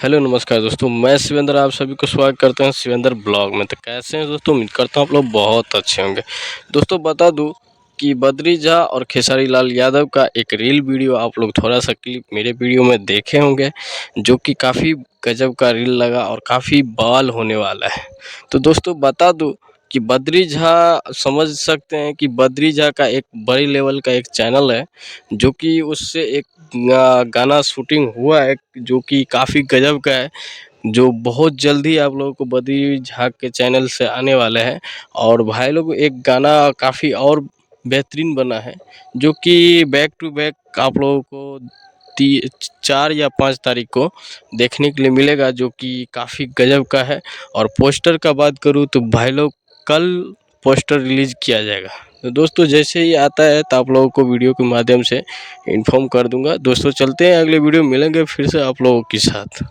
Hello नमस्कार दोस्तों, मैं शिवेंद्र आप सभी को स्वागत करते हैं शिवेंद्र ब्लॉग में। तो कैसे हैं दोस्तों? उम्मीद करता हूँ आप लोग बहुत अच्छे होंगे। दोस्तों बता दूं कि बद्री झा और खेसारी लाल यादव का एक रील वीडियो आप लोग थोड़ा सा क्लिप मेरे वीडियो में देखे होंगे, जो कि काफ़ी गजब का रील लगा और काफ़ी बवाल होने वाला है। तो दोस्तों बता दूं कि बद्री झा, समझ सकते हैं कि बद्री झा का एक बड़ी लेवल का एक चैनल है, जो कि उससे एक गाना शूटिंग हुआ है, जो कि काफ़ी गजब का है, जो बहुत जल्दी आप लोगों को बद्री झा के चैनल से आने वाले हैं। और भाई लोग एक गाना काफ़ी और बेहतरीन बना है, जो कि बैक टू बैक आप लोगों को 4 या 5 तारीख को देखने के लिए मिलेगा, जो कि काफ़ी गजब का है। और पोस्टर का बात करूँ तो भाई लोग कल पोस्टर रिलीज़ किया जाएगा। तो दोस्तों जैसे ही आता है तो आप लोगों को वीडियो के माध्यम से इन्फॉर्म कर दूंगा। दोस्तों चलते हैं, अगले वीडियो मिलेंगे फिर से आप लोगों के साथ।